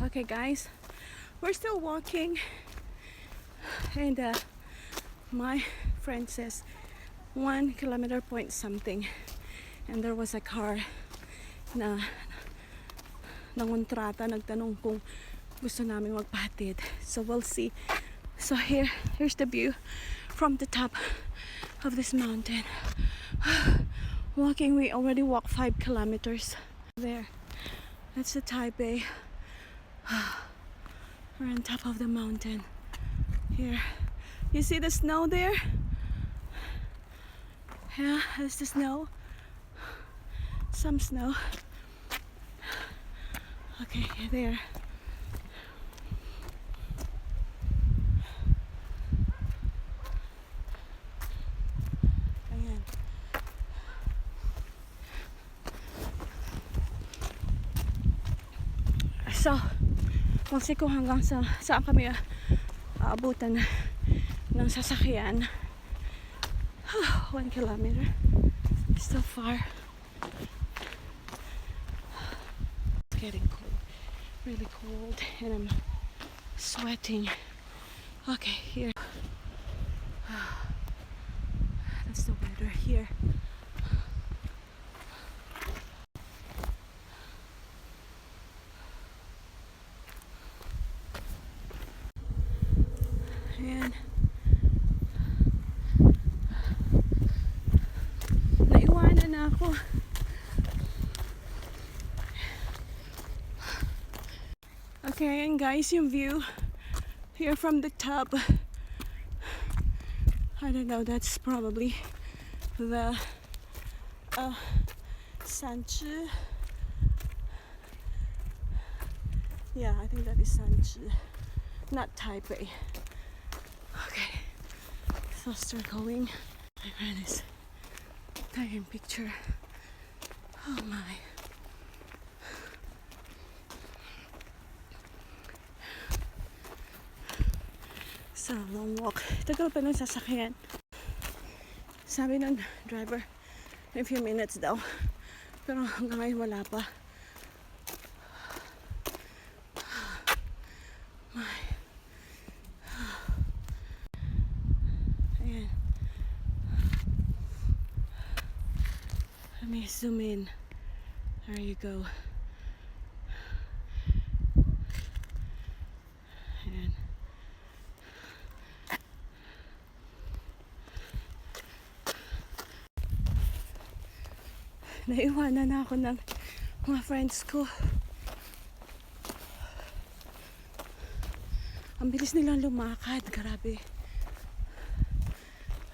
Okay guys, we're still walking and my friend says 1 kilometer point something, and there was a car na nangontrata, nagtanong kung gusto namin magpahatid. So we'll see. So here's the view from the top of this mountain. Walking, we already walked 5 kilometers. There, that's the Taipei. We're on top of the mountain. Here, you see the snow there? Yeah, that's the snow. Some snow. Okay, there. Ayan. So, kung hanggang saan kami aabutan ng sasakyan. 1 kilometer. It's still far. It's getting cold. Really cold. And I'm sweating. Okay, here. That's the weather here. Ayan. Naiwanan na ako. Okay, ayan guys, yung view here from the top. I don't know, that's probably the Sanchi. Yeah, I think that is Sanchi, not Taipei. Okay, so I'll start going. My friend is taking a picture. Oh my. It's a long walk. Tagal pa nung sasakyan. Sabi ng driver, in a few minutes daw. Pero hanggang ngayon wala pa. My. Ayan. Let me zoom in. There you go. Ayan. Naiwanan na ako ng mga friends ko. Ang bilis nilang lumakad. Grabe.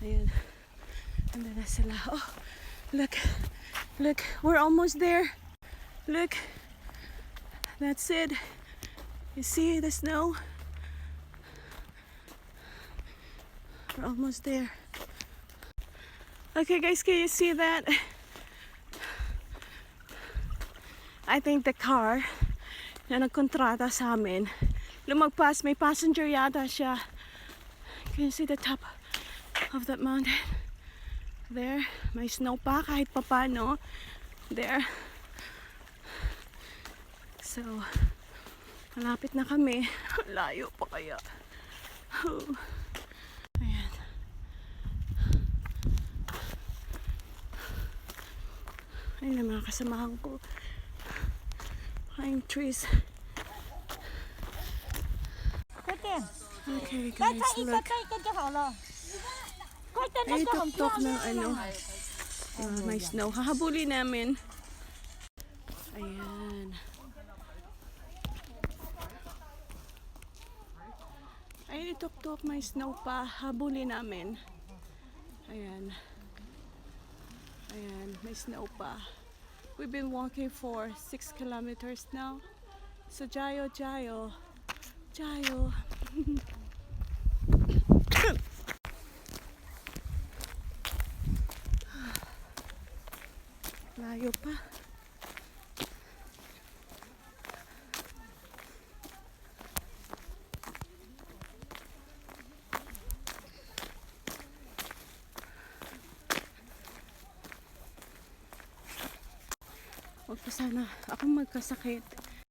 Ayan. Ando na sila. Oh, look. Look. We're almost there. Look. That's it. You see the snow? We're almost there. Okay guys, can you see that? I think the car na nagkontrata sa amin, lumagpas, may passenger yata siya. Can you see the top of that mountain? There, may snow pa kahit papano. There. So, malapit na kami. Layo pa kaya. Ayan. Ayun na mga kasamahan ko. Pine trees. Okay guys, look. Ay, tok-tok ng ano. May snow. Hahabuli namin. Ayan. Ay, tok-tok. May snow pa. Habuli namin. Ayan. Ayan. May snow pa. We've been walking for 6 kilometers now. So, jayo, jayo. Jayo. Layo pa. Huwag pa sana ako magkasakit.